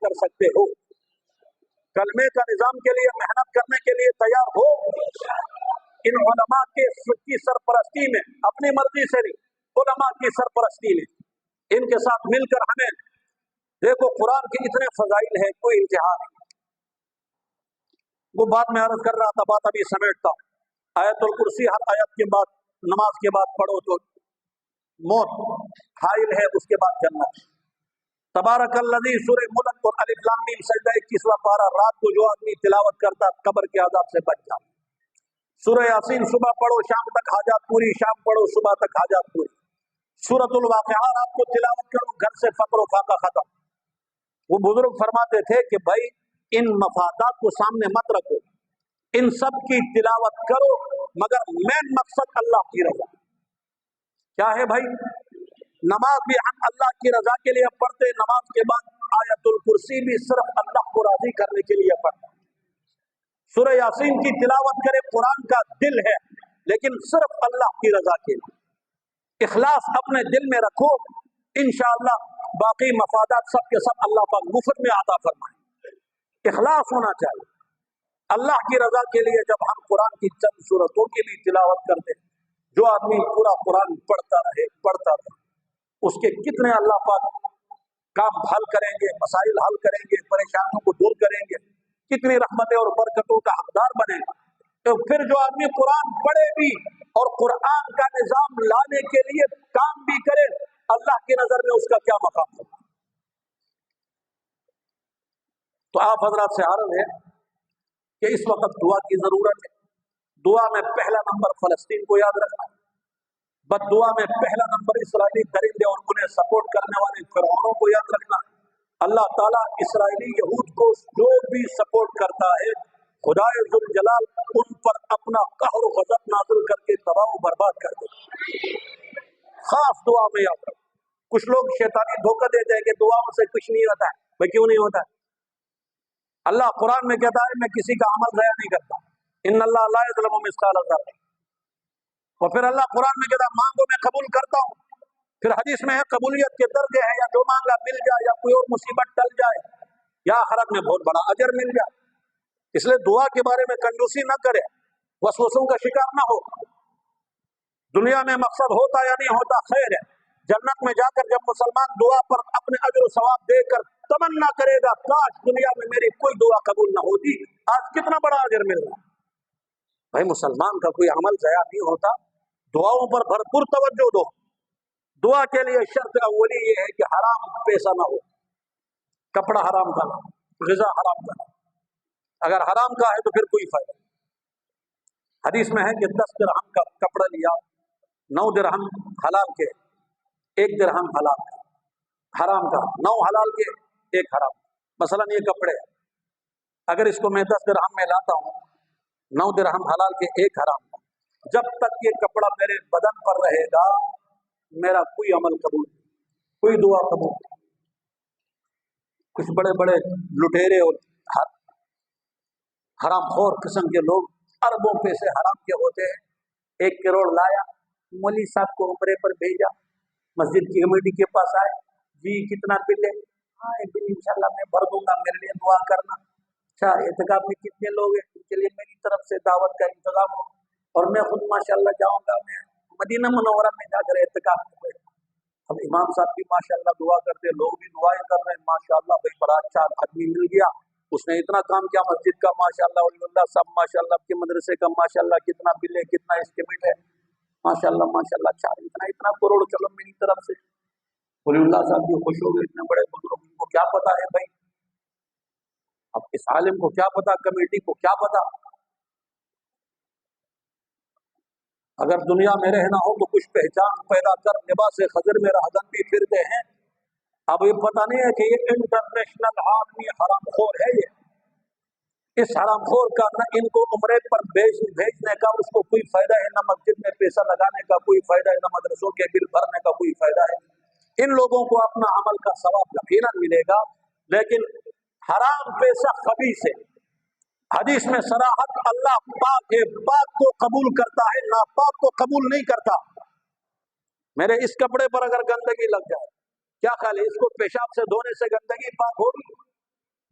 کر سکتے ہو؟ کلمے کا نظام کے لیے محنت کرنے کے لیے تیار ہو؟ ان علماء کی سرپرستی میں، اپنی مرضی سے نہیں، علماء کی سرپرستی میں ان کے ساتھ مل کر ہمیں، دیکھو قرآن کے اتنے فضائل ہیں، کوئی انتہا نہیں۔ وہ بات میں عرض کر رہا تھا، بات ابھی سمیٹتا ہوں۔ آیت الکرسی ہر آیت کے بعد، نماز کے بعد پڑھو تو موت حائل ہے، اس کے بعد جنت۔ تبارک الذی، سورہ ملک اور الف لام میم سجدہ 21واں پارہ، رات کو جو آدمی تلاوت کرتا قبر کے عذاب سے بچ جاتا۔ سورہ یاسین صبح پڑھو شام تک حاجات پوری، شام پڑھو صبح تک حاجات پوری۔ سورۃ الواقعہ رات کو تلاوت کرو، گھر سے فقر و فاقہ ختم۔ وہ بزرگ فرماتے تھے کہ بھائی ان مفادات کو سامنے مت رکھو، ان سب کی تلاوت کرو، مگر مین مقصد اللہ کی رضا۔ کیا ہے بھائی؟ نماز بھی ہم اللہ کی رضا کے لیے پڑھتے، نماز کے بعد آیت الکرسی بھی صرف اللہ کو راضی کرنے کے لیے پڑھتے۔ سورہ یاسین کی تلاوت کرے، قرآن کا دل ہے لیکن صرف اللہ کی رضا کے لیے۔ اخلاص اپنے دل میں رکھو، انشاءاللہ باقی مفادات سب کے سب اللہ پاک مفت میں عطا فرمائیں۔ اخلاص ہونا چاہیے اللہ کی رضا کے لیے۔ جب ہم قرآن کی چند سورتوں کی بھی تلاوت کرتے ہیں، جو آدمی پورا قرآن پڑھتا رہے اس کے کتنے اللہ پاک کام حل کریں گے، مسائل حل کریں گے، پریشانیوں کو دور کریں گے، کتنی رحمتیں اور برکتوں کا حقدار بنے گا۔ تو پھر جو آدمی قرآن پڑھے بھی اور قرآن کا نظام لانے کے لیے کام بھی کرے، اللہ کی نظر میں اس کا کیا مقام ہوگا؟ تو آپ حضرات سے عرض ہے کہ اس وقت دعا کی ضرورت ہے۔ دعا میں پہلا نمبر فلسطین کو یاد رکھنا، بد دعا میں پہلا نمبر اسرائیلی درندے اور انہیں سپورٹ کرنے والے فرعونوں کو یاد رکھنا۔ اللہ تعالیٰ اسرائیلی یہود کو جو بھی سپورٹ کرتا ہے، خدائے ذوالجلال ان پر اپنا قہر و غضب نازل کر کے تباہ و برباد کر دے۔ خاص دعا میں یاد رکھو۔ کچھ لوگ شیطانی دھوکہ دیتے ہیں کہ دعاؤں سے کچھ نہیں ہوتا ہے۔ بھائی کیوں نہیں ہوتا ہے؟ اللہ قرآن میں کہتا ہے میں کسی کا عمل ضائع نہیں کرتا، ان اللہ لا یظلم مثقال ذرہ۔ اور پھر اللہ قرآن میں کہتا ہے مانگو میں قبول کرتا ہوں۔ پھر حدیث میں ہے قبولیت کے درجے ہیں، یا جو مانگا مل جائے، یا کوئی اور مصیبت ٹل جائے، یا آخرت میں بہت بڑا اجر مل جائے۔ اس لیے دعا کے بارے میں کنجوسی نہ کرے، وسوسوں کا شکار نہ ہو۔ دنیا میں مقصد ہوتا یا نہیں ہوتا خیر ہے، جنت میں جا کر جب مسلمان دعا پر اپنے اجر و ثواب دے کر تمنا کرے گا کاش دنیا میں میری کوئی دعا قبول نہ ہوتی، آج کتنا بڑا اجر مل رہا ہے۔ بھائی مسلمان کا کوئی عمل ضائع نہیں ہوتا، دعاؤں پر بھرپور توجہ دو۔ دعا کے لیے شرط اولی یہ ہے کہ حرام پیسہ نہ ہو، کپڑا حرام کا نہ، غذا حرام کا نہ۔ اگر حرام کا ہے تو پھر کوئی فائدہ نہیں۔ حدیث میں ہے کہ 10 درہم کا کپڑا لیا، 9 درہم حلال کے، 1 درہم حلال کا، حرام کا 9 حلال کے 1 حرام۔ مثلا یہ کپڑے، اگر اس کو میں 10 درہم میں لاتا ہوں، 9 درہم حلال کے 1 حرام کا، جب تک یہ کپڑا میرے بدن پر رہے گا میرا کوئی عمل قبول نہیں، کوئی دعا قبول نہیں۔ کچھ بڑے بڑے لٹیرے اور حرام خور قسم کے لوگ اربوں پیسے حرام کے ہوتے ہیں۔ 1 کروڑ لایا، مولوی صاحب کو عمرے پر بھیجا، مسجد کی کمیٹی کے پاس آئے، جی کتنا بل ہے؟ ہاں یہ بل انشاءاللہ میں بھر دوں گا، میرے لیے دعا کرنا۔ اچھا اعتکاف میں کتنے لوگ ہیں؟ ان کے لیے میری طرف سے دعوت کا انتظام ہو، اور میں خود ماشاءاللہ جاؤں گا، میں مدینہ منورہ میں جا کر اعتکاف میں بیٹھوں۔ اب امام صاحب بھی ماشاءاللہ دعا کرتے، لوگ بھی دعائیں کر رہے ہیں، ماشاءاللہ بھائی بڑا اچھا آدمی مل گیا، اس نے اتنا کام کیا مسجد کا، ماشاءاللہ ولی اللہ سب ماشاءاللہ، کے مدرسے کا ماشاءاللہ، کتنا بل ہے، کتنا اسٹیمیٹ ہے، ماشاءاللہ ماشاءاللہ، اچھا اتنا کروڑ چلو میری طرف سے۔ ولی اللہ صاحب بھی خوش ہو گئے، اتنے بڑے بزرگ، ان کو کیا پتا ہے بھائی، اب اس عالم کو کیا پتا، کمیٹی کو کیا پتا۔ اگر دنیا میں رہنا ہو تو کچھ پہچان پیدا کر، لباس خضر میں راہدن بھی پھرتے ہیں۔ اب یہ پتہ نہیں ہے کہ یہ انٹرنیشنل عالمی حرام خور ہے، یہ اس حرام خور کا نہ ان کو عمرے پر بھیجنے کا اس کو کوئی فائدہ ہے، نہ مسجد میں پیسہ لگانے کا کوئی فائدہ ہے، نہ مدرسوں کے بل بھرنے کا کوئی فائدہ ہے۔ ان لوگوں کو اپنا عمل کا ثواب یقیناً ملے گا، لیکن حرام پیسہ خبیث ہے۔ حدیث میں صراحت اللہ پاک ہے، پاک کو قبول کرتا ہے، ناپاک کو قبول نہیں کرتا۔ میرے اس کپڑے پر اگر گندگی لگ جائے، کیا خیال ہے اس کو پیشاب سے دھونے سے گندگی پاک ہوگی؟